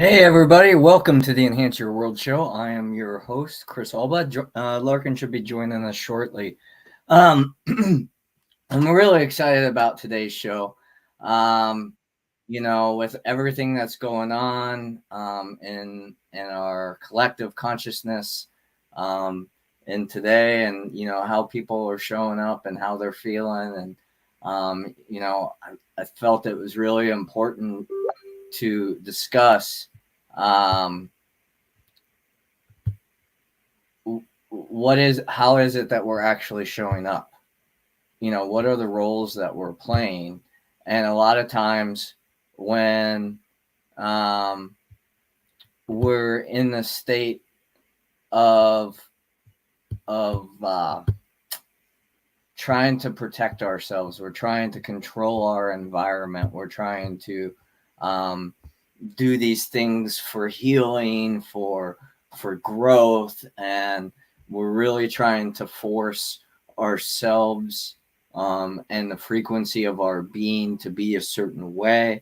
Hey everybody, welcome to the Enhance Your World show. I am your host, Chris Alba. Larkin should be joining us shortly. I'm really excited about today's show. Um, with everything that's going on in our collective consciousness in today, and how people are showing up and how they're feeling, and I felt it was really important to discuss. Um, how is it that we're actually showing up? What are the roles that we're playing? And a lot of times when um, we're in the state of of trying to protect ourselves, we're trying to control our environment, we're trying to um, do these things for healing, for growth, and we're really trying to force ourselves and the frequency of our being to be a certain way.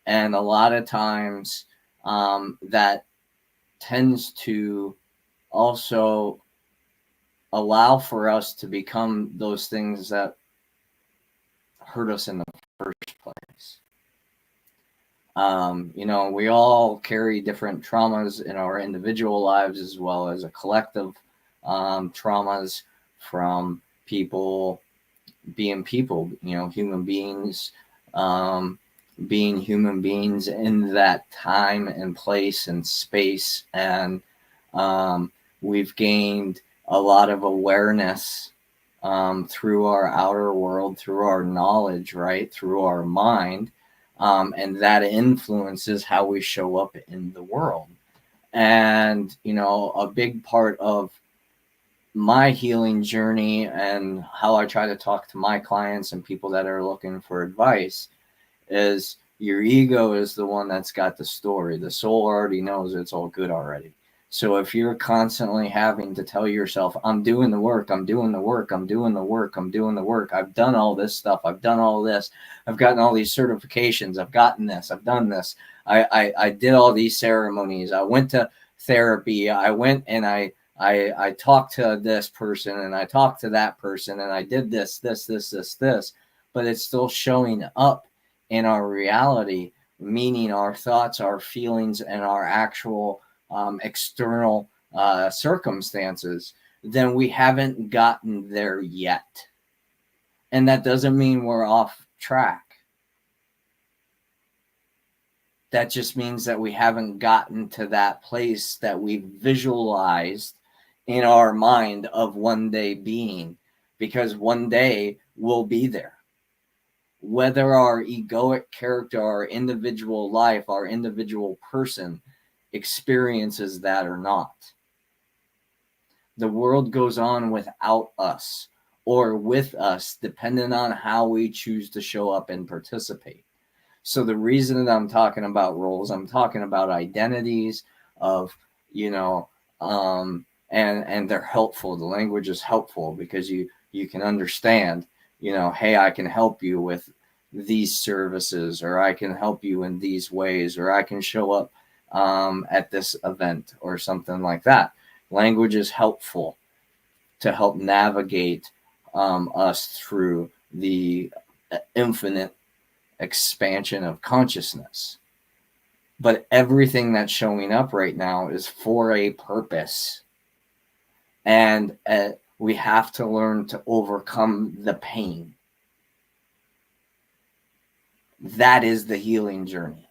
And a lot of times that tends to also allow for us to become those things that hurt us in the first place. We all carry different traumas in our individual lives as well as a collective traumas from people, human beings, being human beings in that time and place and space. And we've gained a lot of awareness through our outer world, through our knowledge, right? Through our mind. And that influences how we show up in the world. And, a big part of my healing journey and how I try to talk to my clients and people that are looking for advice is your ego is the one that's got the story. The soul already knows it's all good already. So if you're constantly having to tell yourself, I'm doing the work, I'm doing the work, I'm doing the work, I'm doing the work, I've done all this stuff, I've done all this, I've gotten all these certifications, I've gotten this, I've done this, I did all these ceremonies, I went to therapy, I went and I talked to this person and I talked to that person and I did this, but it's still showing up in our reality, meaning our thoughts, our feelings, and our actual external circumstances, then we haven't gotten there yet. And that doesn't mean we're off track. That just means that we haven't gotten to that place that we visualized in our mind of one day being, because one day we'll be there. Whether our egoic character, our individual life, our individual person experiences that or not. The world goes on without us or with us, depending on how we choose to show up and participate. So the reason that I'm talking about roles, I'm talking about identities of, and they're helpful. The language is helpful because you can understand, hey, I can help you with these services, or I can help you in these ways, or I can show up at this event or something like that. Language is helpful to help navigate us through the infinite expansion of consciousness. But everything that's showing up right now is for a purpose. And we have to learn to overcome the pain. That is the healing journey.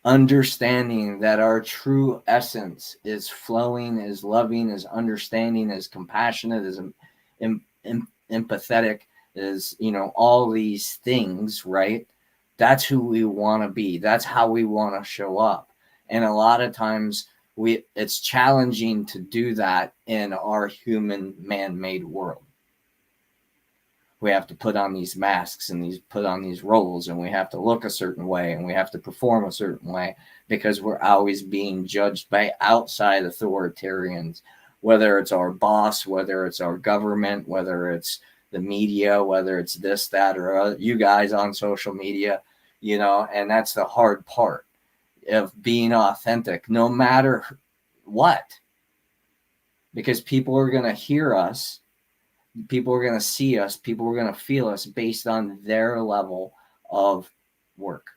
Understanding that our true essence is flowing, is loving, is understanding, is compassionate, is empathetic, is, all these things, right? That's who we want to be. That's how we want to show up. And a lot of times it's challenging to do that in our human man-made world. We have to put on these masks and put on these roles, and we have to look a certain way, and we have to perform a certain way, because we're always being judged by outside authoritarians, whether it's our boss, whether it's our government, whether it's the media, whether it's this, that, or you guys on social media, and that's the hard part. of being authentic, no matter what, because people are going to hear us, people are going to see us, people are going to feel us based on their level of work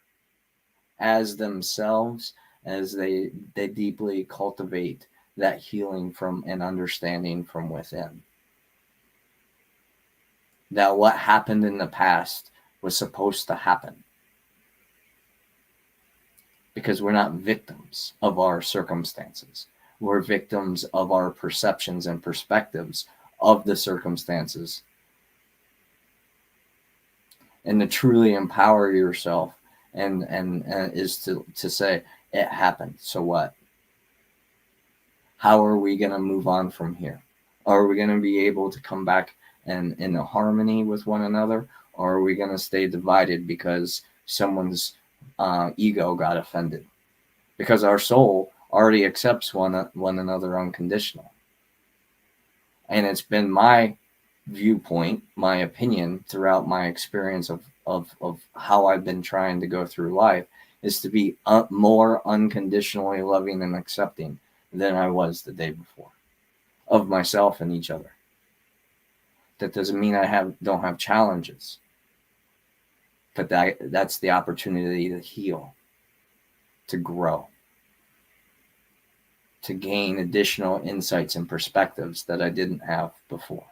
as themselves, as they deeply cultivate that healing from and understanding from within. That what happened in the past was supposed to happen. Because we're not victims of our circumstances. We're victims of our perceptions and perspectives of the circumstances. And to truly empower yourself and is to say, it happened, so what? How are we going to move on from here? Are we going to be able to come back and in a harmony with one another? Or are we going to stay divided because someone's ego got offended? Because our soul already accepts one another unconditional. And it's been my viewpoint, my opinion throughout my experience of how I've been trying to go through life is to be more unconditionally loving and accepting than I was the day before of myself and each other. That doesn't mean I don't have challenges, but that's the opportunity to heal, to grow, to gain additional insights and perspectives that I didn't have before.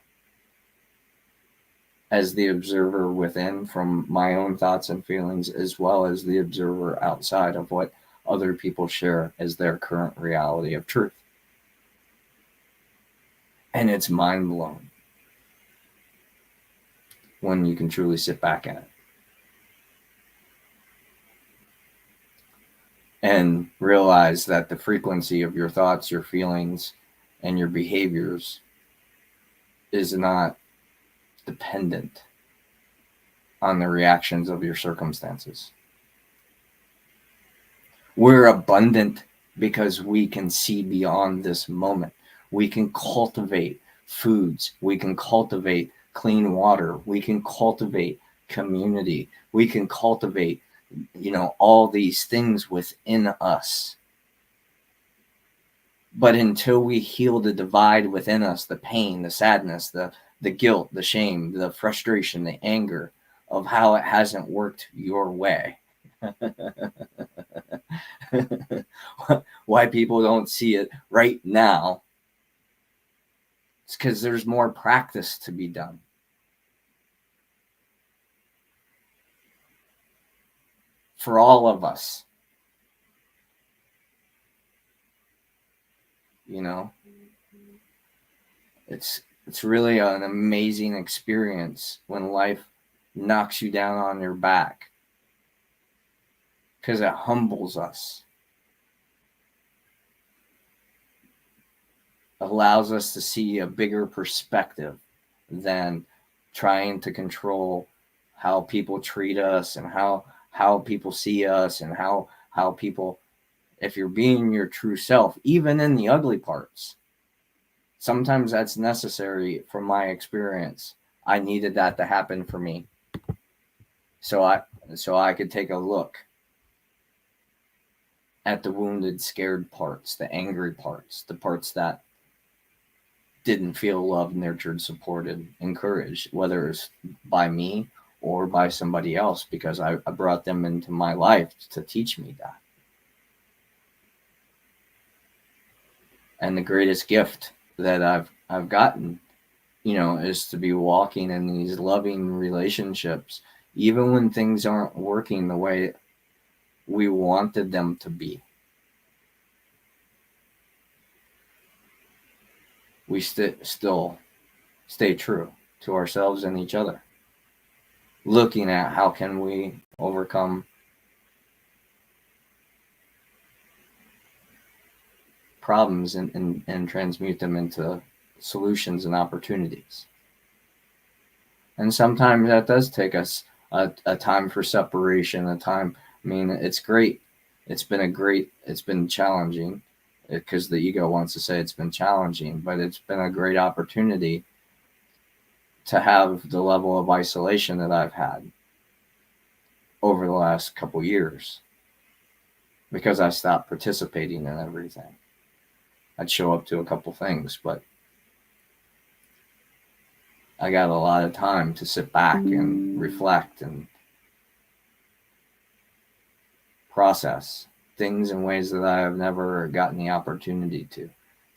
As the observer within from my own thoughts and feelings, as well as the observer outside of what other people share as their current reality of truth. And it's mind-blowing when you can truly sit back in it and realize that the frequency of your thoughts, your feelings, and your behaviors is not dependent on the reactions of your circumstances. We're abundant because we can see beyond this moment. We can cultivate foods. We can cultivate clean water. We can cultivate community. We can cultivate, all these things within us. But until we heal the divide within us, the pain, the sadness, the guilt, the shame, the frustration, the anger of how it hasn't worked your way. Why people don't see it right now. It's because there's more practice to be done. For all of us. It's really an amazing experience when life knocks you down on your back, because it humbles us, allows us to see a bigger perspective than trying to control how people treat us and how people see us and how people, if you're being your true self, even in the ugly parts. Sometimes that's necessary from my experience. I needed that to happen for me. So I could take a look at the wounded, scared parts, the angry parts, the parts that didn't feel loved, nurtured, supported, encouraged, whether it's by me or by somebody else, because I brought them into my life to teach me that. And the greatest gift that I've gotten, is to be walking in these loving relationships, even when things aren't working the way we wanted them to be. We still stay true to ourselves and each other, looking at how can we overcome problems and transmute them into solutions and opportunities. And sometimes that does take us a time for separation, it's great. It's been challenging, because the ego wants to say it's been challenging, but it's been a great opportunity to have the level of isolation that I've had over the last couple years. because I stopped participating in everything. I'd show up to a couple things, but I got a lot of time to sit back and reflect and process things in ways that I have never gotten the opportunity to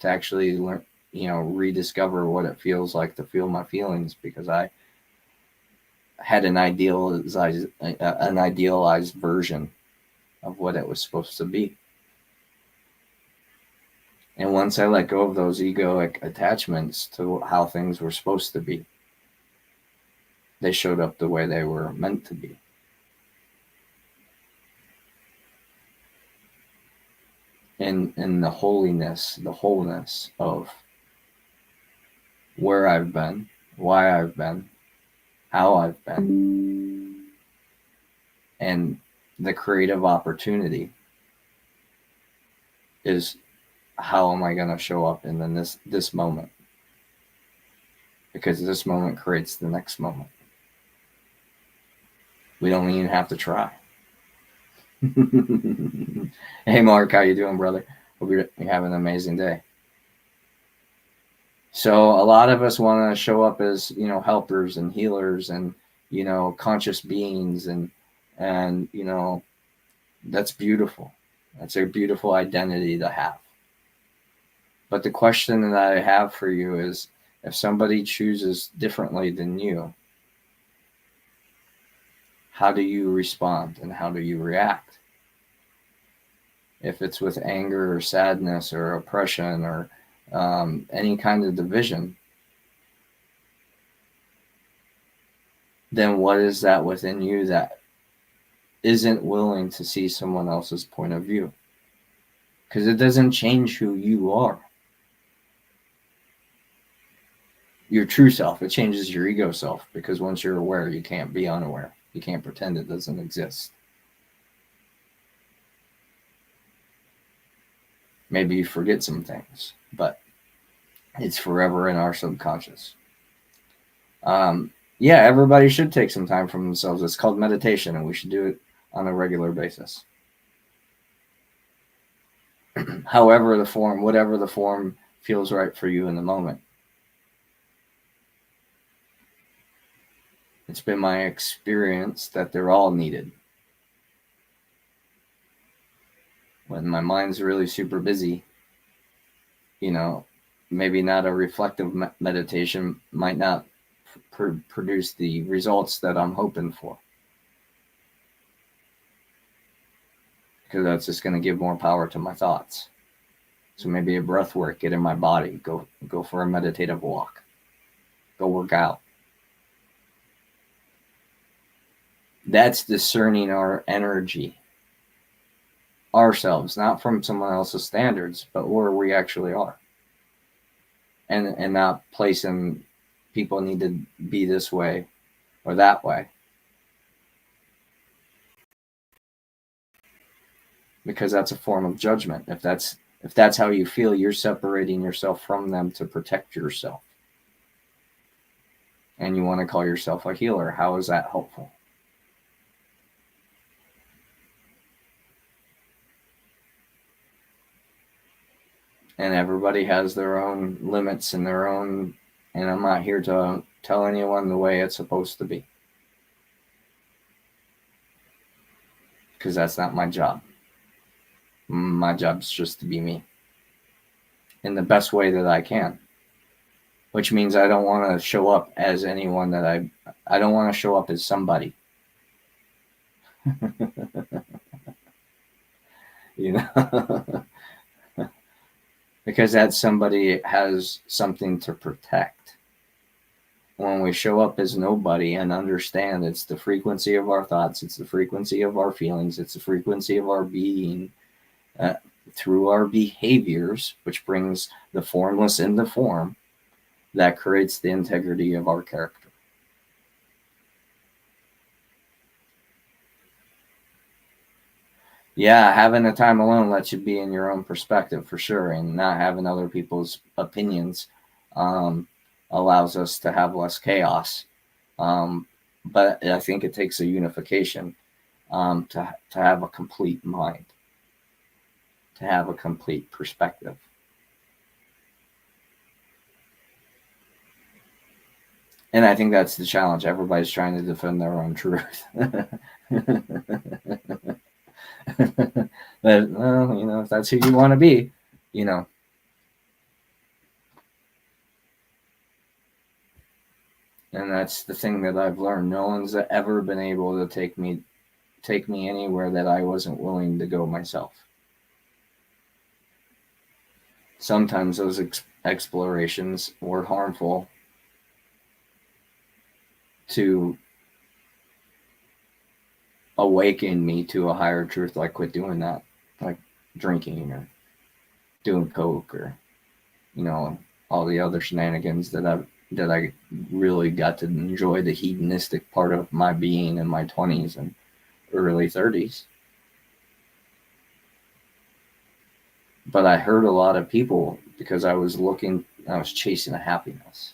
actually learn, rediscover what it feels like to feel my feelings, because I had an idealized version of what it was supposed to be. And once I let go of those egoic attachments to how things were supposed to be, they showed up the way they were meant to be. In the holiness, the wholeness of where I've been, why I've been, how I've been, and the creative opportunity is, how am I going to show up in this moment? Because this moment creates the next moment. We don't even have to try. Hey Mark, how you doing, brother? Hope you're having an amazing day. So a lot of us want to show up as, helpers and healers and, conscious beings, and that's beautiful. That's a beautiful identity to have. But the question that I have for you is, if somebody chooses differently than you, how do you respond and how do you react? If it's with anger or sadness or oppression or any kind of division, then what is that within you that isn't willing to see someone else's point of view? Because it doesn't change who you are. Your true self, it changes your ego self, because once you're aware, you can't be unaware. You can't pretend it doesn't exist. Maybe you forget some things, but it's forever in our subconscious. Yeah, everybody should take some time for themselves. It's called meditation, and we should do it on a regular basis. However the form, whatever the form feels right for you in the moment. It's been my experience that they're all needed. When my mind's really super busy, maybe not a reflective meditation might not produce the results that I'm hoping for. Because that's just going to give more power to my thoughts. So maybe a breath work, get in my body, go for a meditative walk, go work out. That's discerning our energy, ourselves, not from someone else's standards, but where we actually are. And not placing people need to be this way or that way. Because that's a form of judgment. If that's how you feel, you're separating yourself from them to protect yourself. And you want to call yourself a healer. How is that helpful? And everybody has their own limits and and I'm not here to tell anyone the way it's supposed to be. Because that's not my job. My job is just to be me in the best way that I can. Which means I don't want to show up as anyone that I don't want to show up as somebody. Because that somebody has something to protect. When we show up as nobody and understand it's the frequency of our thoughts, it's the frequency of our feelings, it's the frequency of our being through our behaviors, which brings the formless into form, that creates the integrity of our character. Yeah, having a time alone lets you be in your own perspective for sure, and not having other people's opinions allows us to have less chaos. But I think it takes a unification to have a complete mind. to have a complete perspective. And I think that's the challenge. Everybody's trying to defend their own truth. But, well, you know, if that's who you want to be, you know. And that's the thing that I've learned. No one's ever been able to take me anywhere that I wasn't willing to go myself. Sometimes those explorations were harmful to awaken me to a higher truth, like quit doing that, like drinking or doing coke or, you know, all the other shenanigans that I really got to enjoy the hedonistic part of my being in my 20s and early 30s. But I hurt a lot of people because I was chasing a happiness.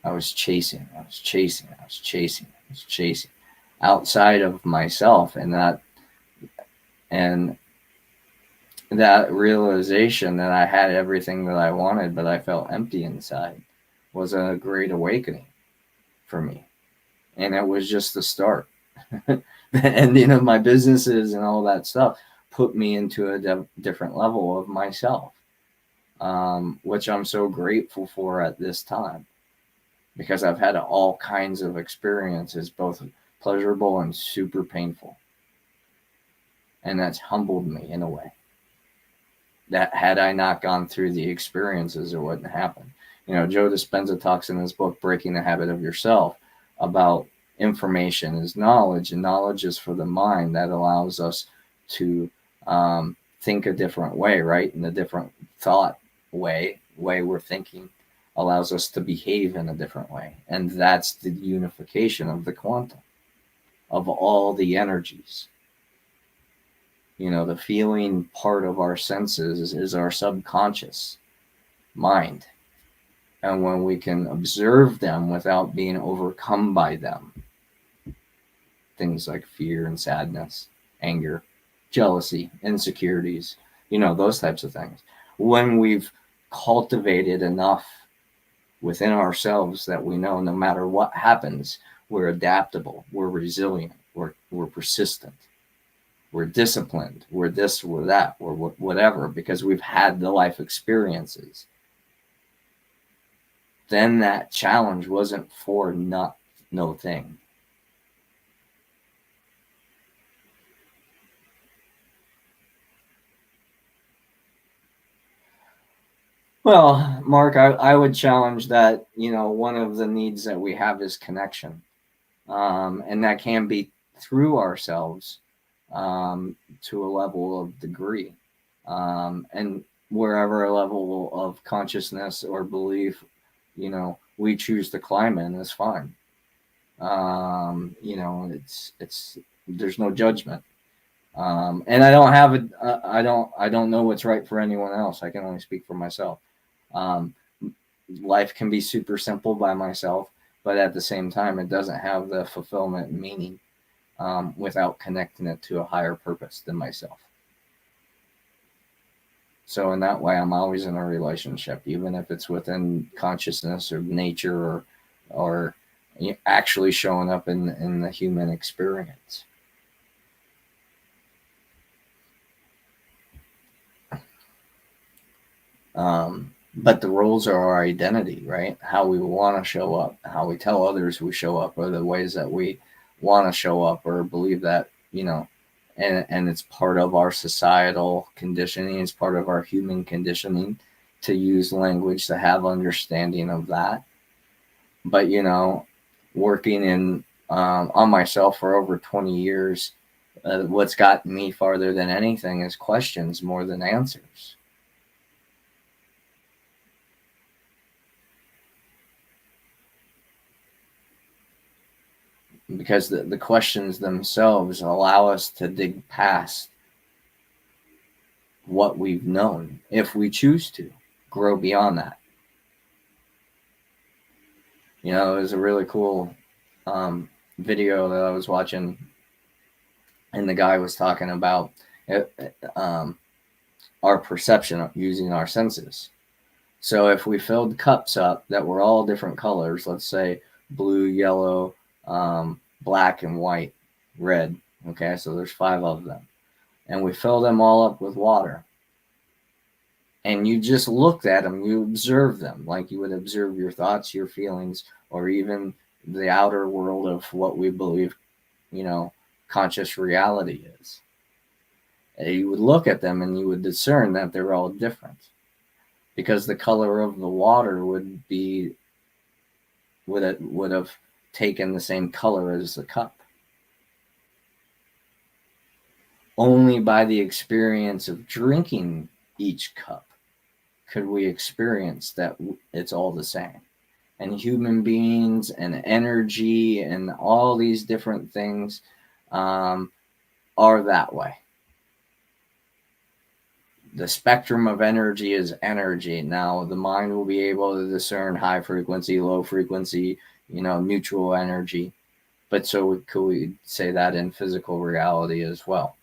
I was chasing outside of myself, and that realization that I had everything that I wanted, but I felt empty inside, was a great awakening for me. And it was just the start. The ending of my businesses and all that stuff put me into a different level of myself, which I'm so grateful for at this time, because I've had all kinds of experiences, both pleasurable and super painful. And that's humbled me in a way that had I not gone through the experiences, it wouldn't happen. You know, Joe Dispenza talks in his book, Breaking the Habit of Yourself, about information is knowledge, and knowledge is for the mind. That allows us to think a different way, right? In a different thought way we're thinking allows us to behave in a different way. And that's the unification of the quantum, of all the energies. You know, the feeling part of our senses is our subconscious mind. And when we can observe them without being overcome by them, things like fear and sadness, anger, jealousy, insecurities, you know, those types of things. When we've cultivated enough within ourselves that we know no matter what happens, we're adaptable, we're resilient, we're persistent, we're disciplined, we're this, we're that, we're whatever, because we've had the life experiences, then that challenge wasn't for no thing. Well, Mark, I would challenge that, you know, one of the needs that we have is connection. And that can be through ourselves to a level of degree. And wherever a level of consciousness or belief, you know, we choose to climb in is fine. You know, it's there's no judgment. And I don't have I don't know what's right for anyone else. I can only speak for myself. Life can be super simple by myself, but at the same time, it doesn't have the fulfillment and meaning without connecting it to a higher purpose than myself. So in that way, I'm always in a relationship, even if it's within consciousness or nature or actually showing up in the human experience. But the roles are our identity, right? How we want to show up, how we tell others we show up, or the ways that we want to show up or believe that, you know, and it's part of our societal conditioning. It's part of our human conditioning to use language, to have understanding of that. But, you know, working on myself for over 20 years, what's gotten me farther than anything is questions more than answers. Because the questions themselves allow us to dig past what we've known, if we choose to grow beyond that. You know, it was a really cool video that I was watching, and the guy was talking about, our perception of using our senses. So if we filled cups up that were all different colors, let's say blue, yellow, black, and white, red. Okay, so there's 5 of them, and we fill them all up with water. And you just looked at them, you observed them like you would observe your thoughts, your feelings, or even the outer world of what we believe, conscious reality is. And you would look at them and you would discern that they're all different, because the color of the water would have taken the same color as the cup. Only by the experience of drinking each cup could we experience that it's all the same. And human beings and energy and all these different things are that way. The spectrum of energy is energy. Now, the mind will be able to discern high frequency, low frequency, neutral energy. But so could we say that in physical reality as well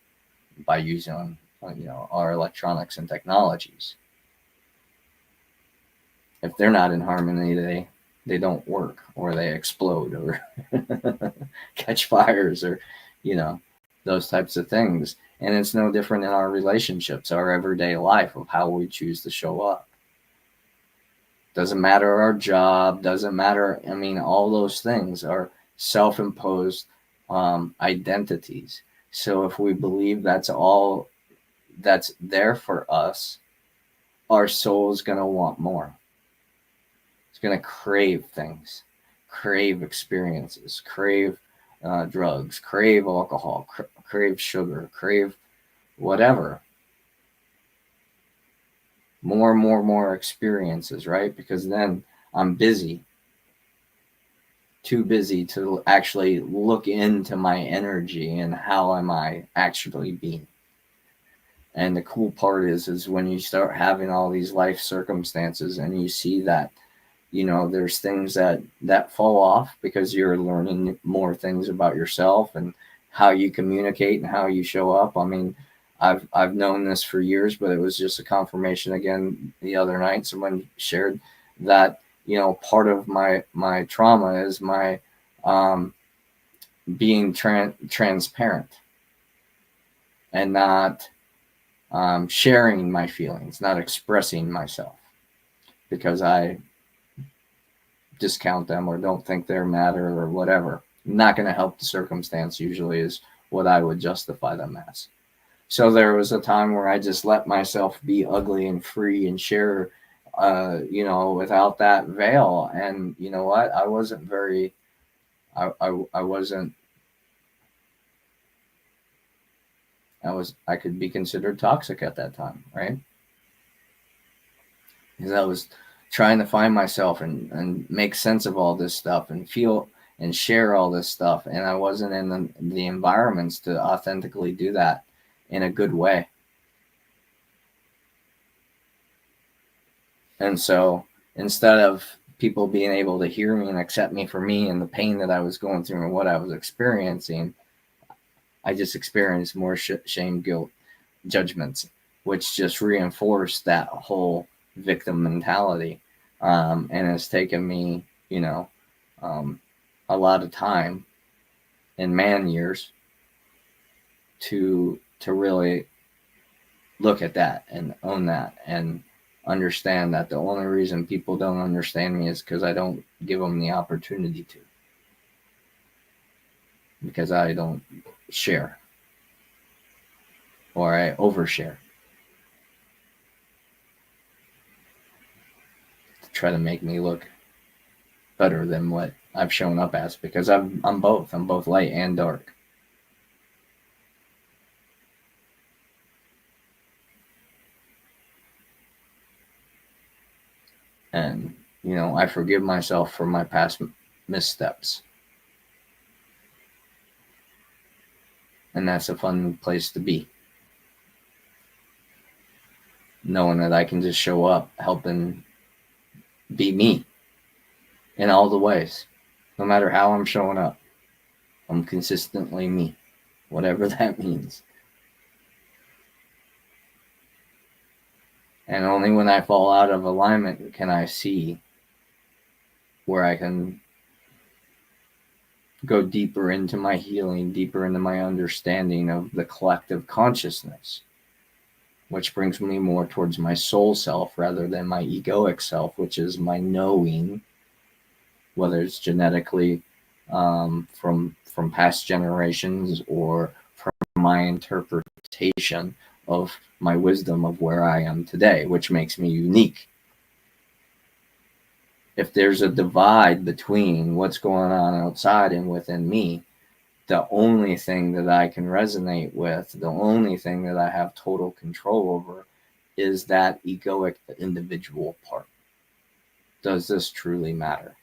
by using, our electronics and technologies. If they're not in harmony, they don't work, or they explode, or catch fires, or, those types of things. And it's no different in our relationships, our everyday life, of how we choose to show up. Doesn't matter our job, doesn't matter. I mean, all those things are self-imposed identities. So if we believe that's all that's there for us, our soul is going to want more. It's going to crave things, crave experiences, crave drugs, crave alcohol, crave sugar, crave whatever. More experiences, right? Because then I'm too busy to actually look into my energy and how am I actually being. And the cool part is when you start having all these life circumstances and you see that, there's things that fall off because you're learning more things about yourself and how you communicate and how you show up. I mean, I've known this for years, but it was just a confirmation again the other night. Someone shared that, part of my trauma is my being transparent and not sharing my feelings, not expressing myself because I discount them or don't think they matter or whatever. Not going to help the circumstance usually is what I would justify them as. So there was a time where I just let myself be ugly and free and share, without that veil. And you know what? I wasn't very, I could be considered toxic at that time, right? Because I was trying to find myself and make sense of all this stuff and feel and share all this stuff. And I wasn't in the environments to authentically do that in a good way. And so instead of people being able to hear me and accept me for me and the pain that I was going through and what I was experiencing, I just experienced more shame, guilt, judgments, which just reinforced that whole victim mentality. And it's taken me, a lot of time in man years to really look at that and own that and understand that the only reason people don't understand me is because I don't give them the opportunity to, because I don't share or I overshare to try to make me look better than what I've shown up as, because I'm both light and dark. And, I forgive myself for my past missteps. And that's a fun place to be. Knowing that I can just show up, helping be me in all the ways. No matter how I'm showing up, I'm consistently me, whatever that means. And only when I fall out of alignment can I see where I can go deeper into my healing, deeper into my understanding of the collective consciousness, which brings me more towards my soul self rather than my egoic self, which is my knowing, whether it's genetically from past generations or from my interpretation of my wisdom of where I am today, which makes me unique. If there's a divide between what's going on outside and within me, the only thing that I can resonate with, the only thing that I have total control over, is that egoic individual part. Does this truly matter?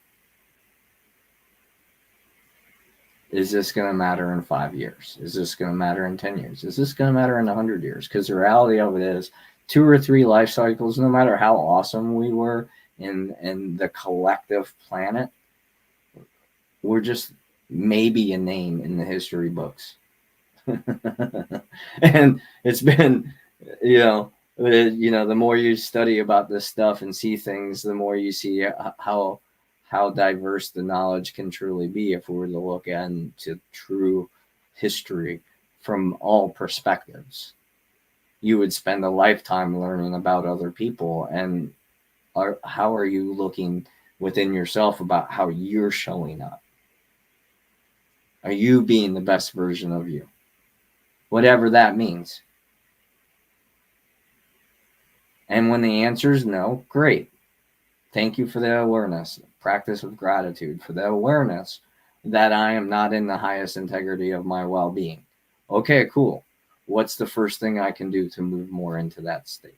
Is this going to matter in 5 years? Is this going to matter in 10 years? Is this going to matter in 100 years? Because the reality of it is 2 or 3 life cycles, no matter how awesome we were in the collective planet, we're just maybe a name in the history books. And it's been, the more you study about this stuff and see things, the more you see how diverse the knowledge can truly be if we were to look into true history from all perspectives. You would spend a lifetime learning about other people, and how are you looking within yourself about how you're showing up? Are you being the best version of you? Whatever that means. And when the answer is no, great. Thank you for the awareness. Practice of gratitude for the awareness that I am not in the highest integrity of my well-being. Okay, cool. What's the first thing I can do to move more into that state?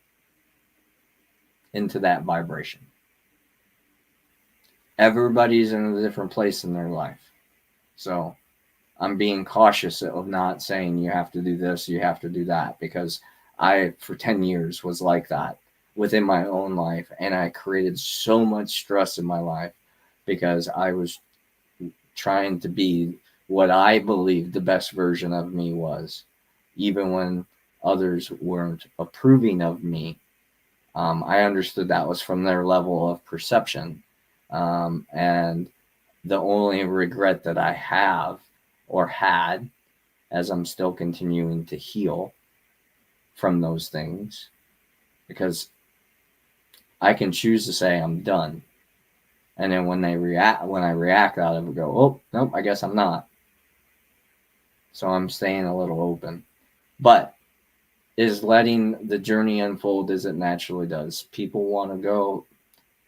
Into that vibration? Everybody's in a different place in their life. So I'm being cautious of not saying you have to do this, you have to do that, because I, for 10 years, was like that within my own life. And I created so much stress in my life because I was trying to be what I believed the best version of me was, even when others weren't approving of me. I understood that was from their level of perception. And the only regret that I have or had, as I'm still continuing to heal from those things, because I can choose to say I'm done. And then when I react out of it, go, oh, nope, I guess I'm not. So I'm staying a little open. But is letting the journey unfold as it naturally does. People want to go,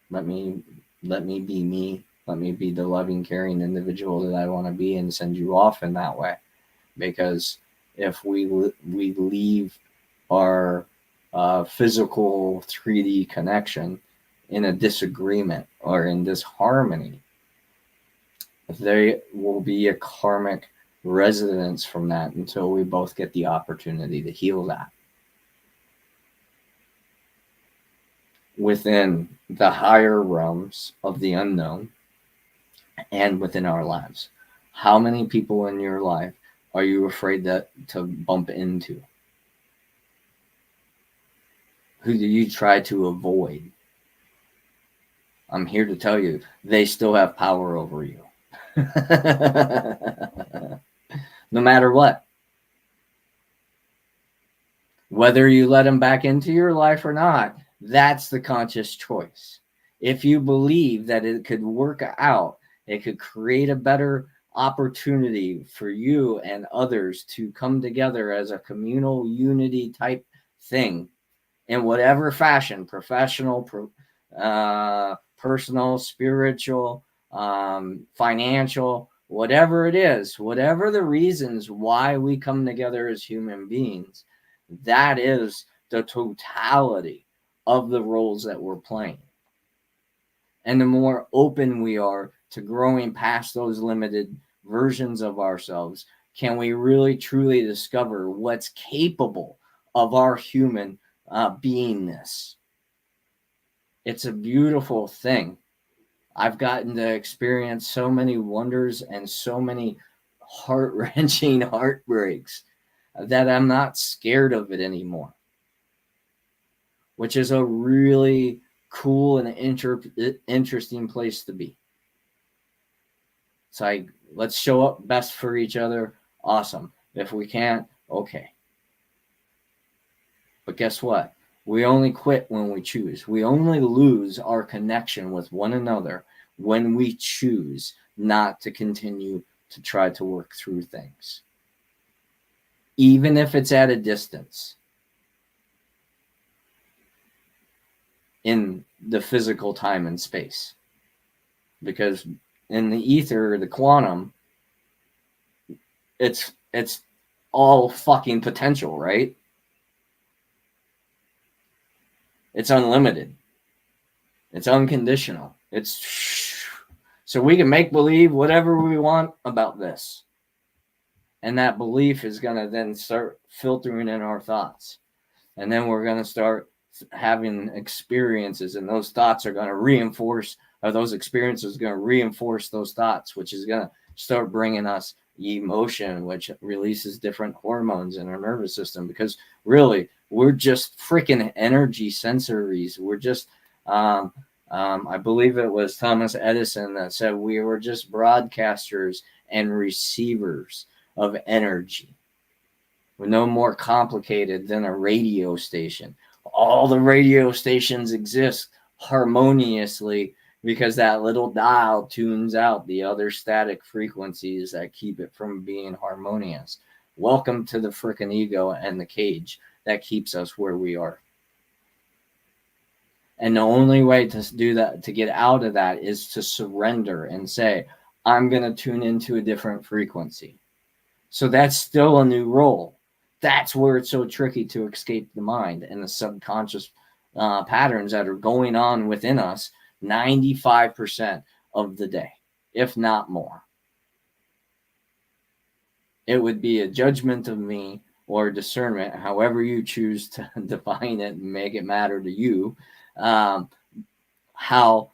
let me be me. Let me be the loving, caring individual that I want to be, and send you off in that way. Because if we leave our physical 3D connection in a disagreement or in disharmony, there will be a karmic resonance from that until we both get the opportunity to heal that. Within the higher realms of the unknown and within our lives, how many people in your life are you afraid to bump into? Who do you try to avoid? I'm here to tell you, they still have power over you. No matter what. Whether you let them back into your life or not, that's the conscious choice. If you believe that it could work out, it could create a better opportunity for you and others to come together as a communal unity type thing in whatever fashion, professional, personal, spiritual, financial, whatever it is, whatever the reasons why we come together as human beings, that is the totality of the roles that we're playing. And the more open we are to growing past those limited versions of ourselves, can we really truly discover what's capable of our human beingness. It's a beautiful thing. I've gotten to experience so many wonders and so many heart-wrenching heartbreaks that I'm not scared of it anymore. which is a really cool and interesting place to be. It's like, let's show up best for each other. Awesome. If we can't, okay. But guess what? We only quit when we choose. We only lose our connection with one another when we choose not to continue to try to work through things, even if it's at a distance in the physical time and space. Because in the ether, the quantum, it's all fucking potential, right? It's unlimited. It's unconditional. It's so we can make believe whatever we want about this. And that belief is going to then start filtering in our thoughts. And then we're going to start having experiences, and those thoughts are going to reinforce, or those experiences are going to reinforce those thoughts, which is going to start bringing us emotion, which releases different hormones in our nervous system. Because really, we're just freaking energy sensories. We're just, I believe it was Thomas Edison that said we were just broadcasters and receivers of energy. We're no more complicated than a radio station. All the radio stations exist harmoniously because that little dial tunes out the other static frequencies that keep it from being harmonious. Welcome to the frickin' ego and the cage that keeps us where we are. And the only way to do that, to get out of that, is to surrender and say, I'm going to tune into a different frequency. So that's still a new role. That's where it's so tricky to escape the mind and the subconscious patterns that are going on within us 95% of the day, if not more. It would be a judgment of me or discernment, however you choose to define it and make it matter to you, how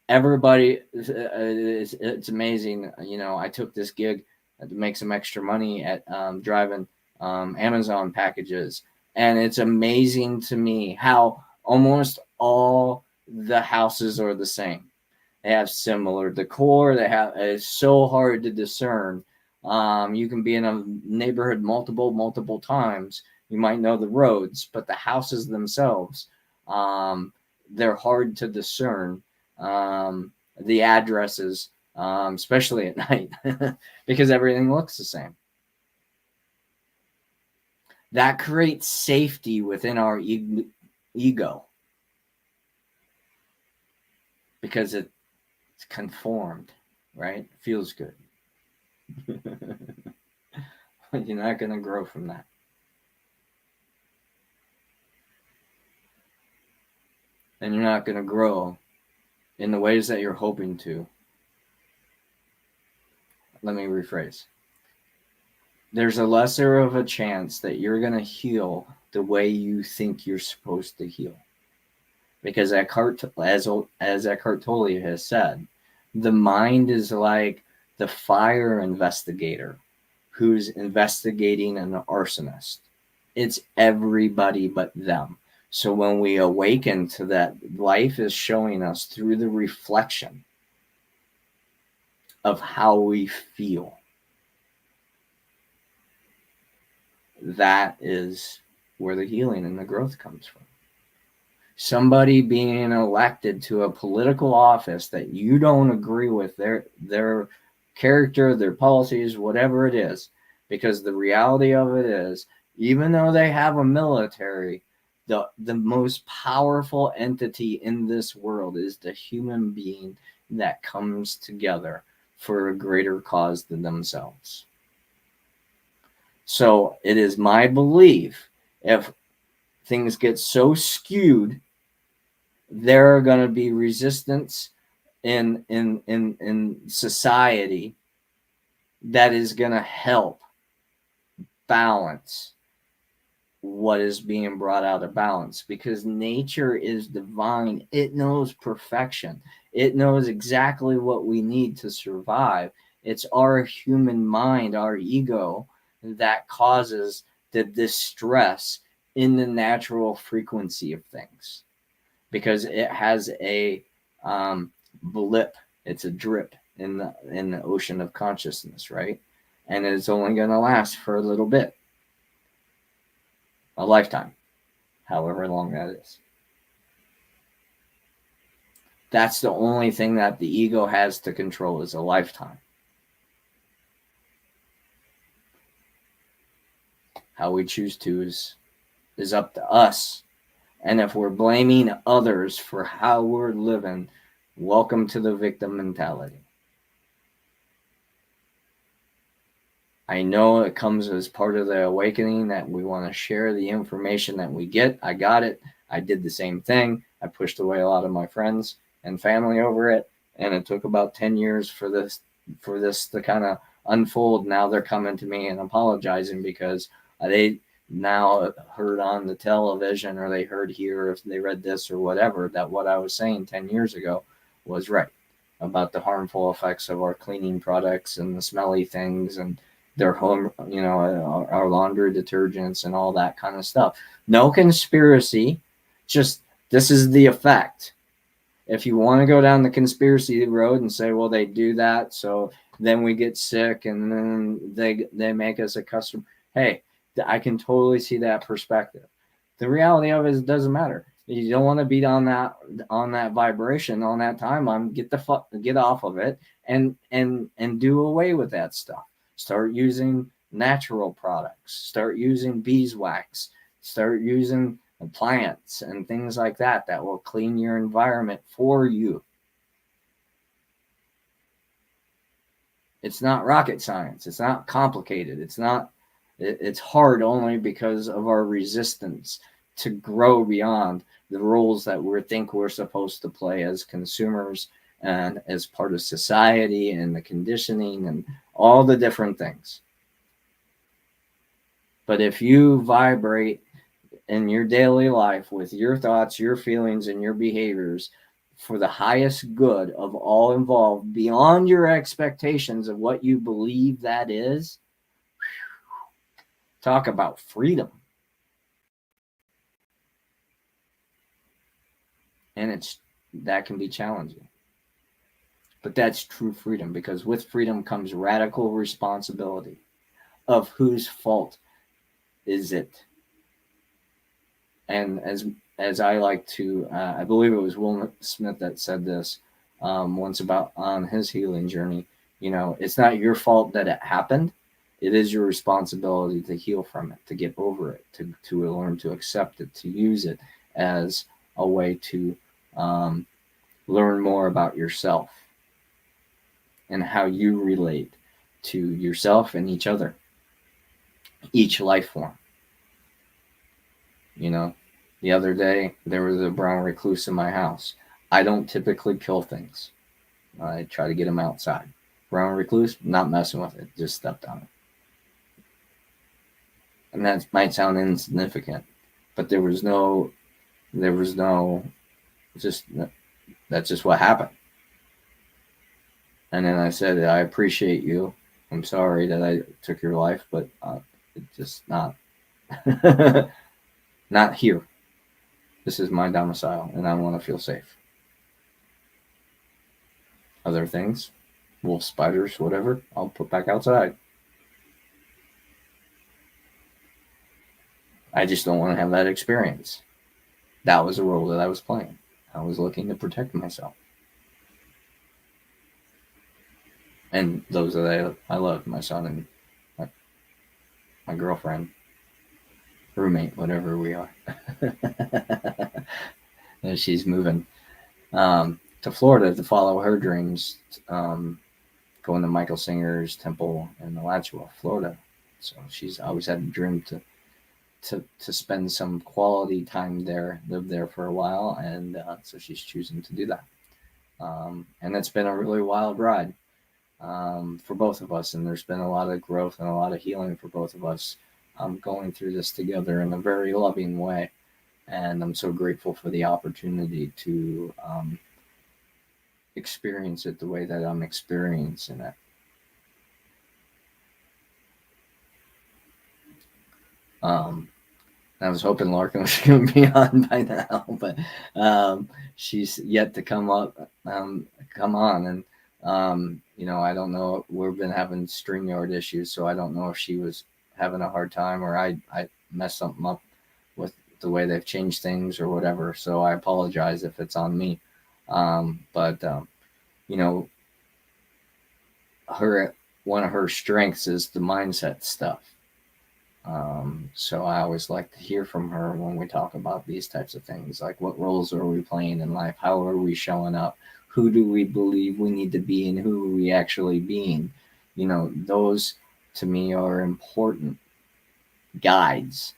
everybody, it's amazing. You know, I took this gig to make some extra money at driving Amazon packages, and it's amazing to me how almost all the houses are the same. They have similar decor. It's so hard to discern. You can be in a neighborhood multiple times. You might know the roads, but the houses themselves, they're hard to discern. The addresses, especially at night, because everything looks the same. That creates safety within our ego because it's conformed, right? It feels good. But you're not going to grow from that. And you're not going to grow in the ways that you're hoping to. Let me rephrase. There's a lesser of a chance that you're going to heal the way you think you're supposed to heal. Because as Eckhart Tolle has said, the mind is like the fire investigator who's investigating an arsonist. It's everybody but them. So when we awaken to that, life is showing us through the reflection of how we feel. That is where the healing and the growth comes from. Somebody being elected to a political office that you don't agree with their character, their policies, whatever it is, because the reality of it is, even though they have a military, the most powerful entity in this world is the human being that comes together for a greater cause than themselves. So it is my belief, if things get so skewed, there are going to be resistance in society that is going to help balance what is being brought out of balance, because nature is divine. It knows perfection. It knows exactly what we need to survive. It's our human mind, our ego, that causes the distress in the natural frequency of things, because it has a blip. It's a drip in the ocean of consciousness, right? And it's only going to last for a little bit, a lifetime, however long that is. That's the only thing that the ego has to control, is a lifetime. How we choose to is up to us. And if we're blaming others for how we're living, welcome to the victim mentality. I know it comes as part of the awakening that we want to share the information that we get. I got it. I did the same thing. I pushed away a lot of my friends and family over it. And it took about 10 years for this to kind of unfold. Now they're coming to me and apologizing because they now heard on the television, or they heard here, if they read this or whatever, that what I was saying 10 years ago was right about the harmful effects of our cleaning products and the smelly things and their home, our laundry detergents and all that kind of stuff. No conspiracy, just this is the effect. If you want to go down the conspiracy road and say, well, they do that, so then we get sick and then they make us a customer. Hey, I can totally see that perspective. The reality of it is, it doesn't matter. You don't want to be on that vibration, on that timeline. Get off of it and do away with that stuff. Start using natural products. Start using beeswax. Start using plants and things like that will clean your environment for you. It's not rocket science. It's not complicated. It's hard only because of our resistance to grow beyond the roles that we think we're supposed to play as consumers and as part of society and the conditioning and all the different things. But if you vibrate in your daily life with your thoughts, your feelings, and your behaviors for the highest good of all involved, beyond your expectations of what you believe that is, talk about freedom. And that can be challenging. But that's true freedom, because with freedom comes radical responsibility of whose fault is it. And as I like to, I believe it was Will Smith that said this once about on his healing journey. It's not your fault that it happened. It is your responsibility to heal from it, to get over it, to learn to accept it, to use it as a way to learn more about yourself and how you relate to yourself and each other, each life form. The other day, there was a brown recluse in my house. I don't typically kill things. I try to get them outside. Brown recluse, not messing with it. Just stepped on it. And that might sound insignificant, but that's just what happened. And then I said, I appreciate you. I'm sorry that I took your life, but it's just not not here. This is my domicile, and I want to feel safe. Other things, wolf, spiders, whatever, I'll put back outside. I just don't want to have that experience. That was a role that I was playing. I was looking to protect myself. And those that I love, my son and my girlfriend, roommate, whatever we are. And she's moving to Florida to follow her dreams, going to Michael Singer's temple in Alachua, Florida. So she's always had a dream to spend some quality time there, live there for a while, and so she's choosing to do that. And it's been a really wild ride for both of us, and there's been a lot of growth and a lot of healing for both of us going through this together in a very loving way. And I'm so grateful for the opportunity to experience it the way that I'm experiencing it. I was hoping Larkin was going to be on by now, but she's yet to come on. And, I don't know. We've been having Streamyard issues, so I don't know if she was having a hard time or I messed something up with the way they've changed things or whatever. So I apologize if it's on me. But you know, her one of her strengths is the mindset stuff. So I always like to hear from her when we talk about these types of things, like what roles are we playing in life? How are we showing up? Who do we believe we need to be and who are we actually being? Those to me are important guides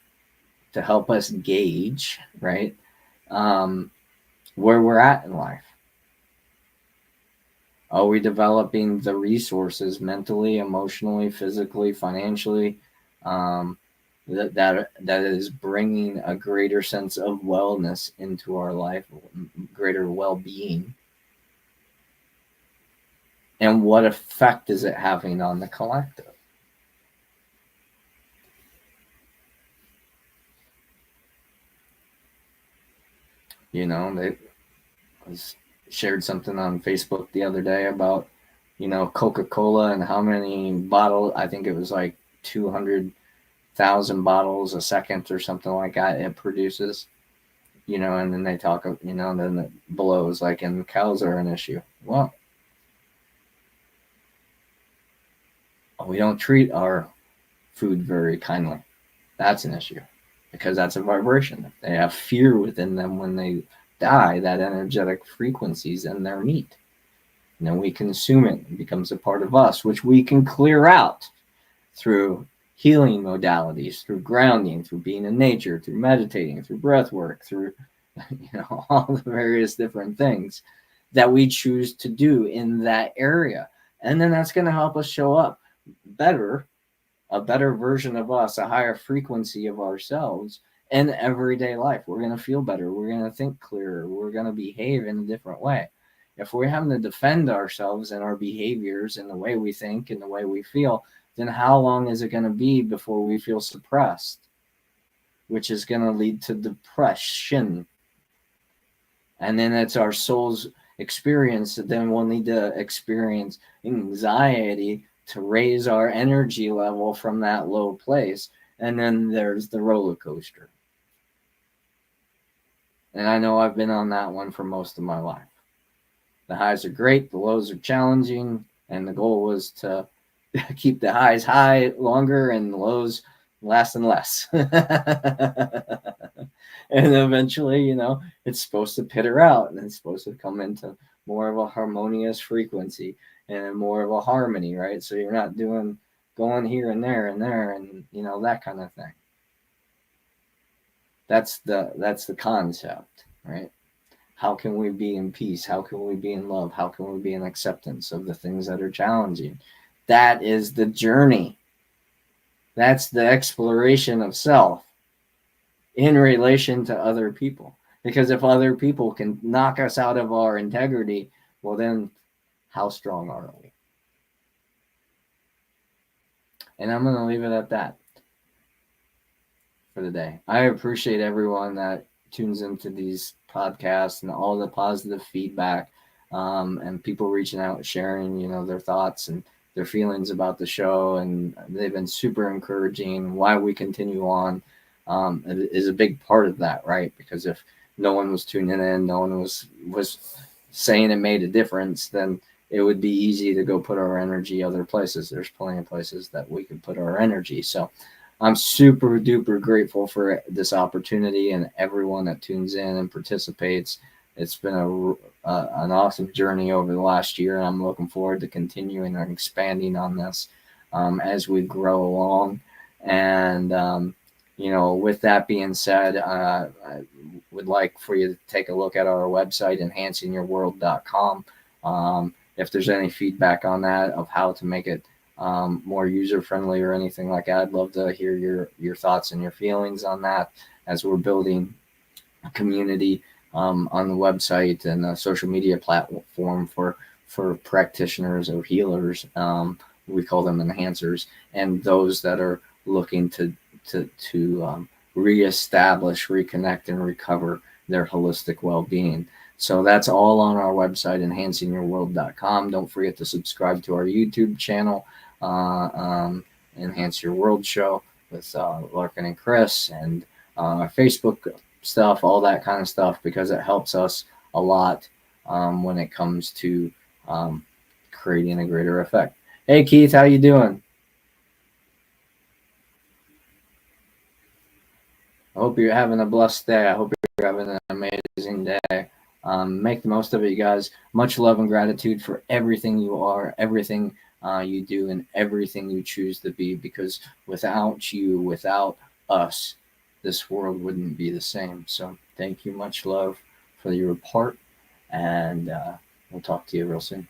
to help us gauge, right? Where we're at in life. Are we developing the resources mentally, emotionally, physically, financially, that is bringing a greater sense of wellness into our life, greater well-being? And what effect is it having on the collective? They shared something on Facebook the other day about, Coca-Cola and how many bottles, I think it was like 200,000 bottles a second or something like that it produces, and then they talk, then below is like, and cows are an issue. Well, we don't treat our food very kindly. That's an issue because that's a vibration. They have fear within them when they die, that energetic frequencies in their meat. And then we consume it. It becomes a part of us, which we can clear out through healing modalities, through grounding, through being in nature, through meditating, through breath work, through all the various different things that we choose to do in that area. And then that's going to help us show up better, a better version of us, a higher frequency of ourselves in everyday life. We're going to feel better. We're going to think clearer. We're going to behave in a different way. If we're having to defend ourselves and our behaviors and the way we think and the way we feel, then how long is it going to be before we feel suppressed? Which is going to lead to depression. And then it's our soul's experience that then we'll need to experience anxiety to raise our energy level from that low place. And then there's the roller coaster. And I know I've been on that one for most of my life. The highs are great, the lows are challenging, and the goal was to keep the highs high longer and the lows less and less. And eventually, it's supposed to peter out and it's supposed to come into more of a harmonious frequency and more of a harmony, right? So you're not going here and there and that kind of thing. That's the concept, right? How can we be in peace? How can we be in love? How can we be in acceptance of the things that are challenging? That is the journey. That's the exploration of self in relation to other people. Because if other people can knock us out of our integrity, well then, how strong are we? And I'm going to leave it at that for the day. I appreciate everyone that tunes into these podcasts and all the positive feedback, and people reaching out, sharing, their thoughts and their feelings about the show. And they've been super encouraging. Why we continue on is a big part of that, right? Because if no one was tuning in, no one was saying it made a difference, then it would be easy to go put our energy other places. There's plenty of places that we can put our energy. So I'm super duper grateful for this opportunity and everyone that tunes in and participates. It's been an awesome journey over the last year, and I'm looking forward to continuing and expanding on this as we grow along. And with that being said, I would like for you to take a look at our website, enhancingyourworld.com. If there's any feedback on that of how to make it more user-friendly or anything like that, I'd love to hear your thoughts and your feelings on that as we're building a community on the website and a social media platform for practitioners or healers. We call them enhancers, and those that are looking to reestablish, reconnect, and recover their holistic well-being. So that's all on our website, enhancingyourworld.com. Don't forget to subscribe to our YouTube channel, Enhance Your World Show with Larkin and Chris, and our Facebook stuff, all that kind of stuff, because it helps us a lot when it comes to creating a greater effect. Hey Keith, how you doing? I hope you're having a blessed day. I hope you're having an amazing day. Make the most of it, you guys. Much love and gratitude for everything you are, everything you do, and everything you choose to be, because without you, without us, this world wouldn't be the same. So thank you. Much love for your part, and we'll talk to you real soon.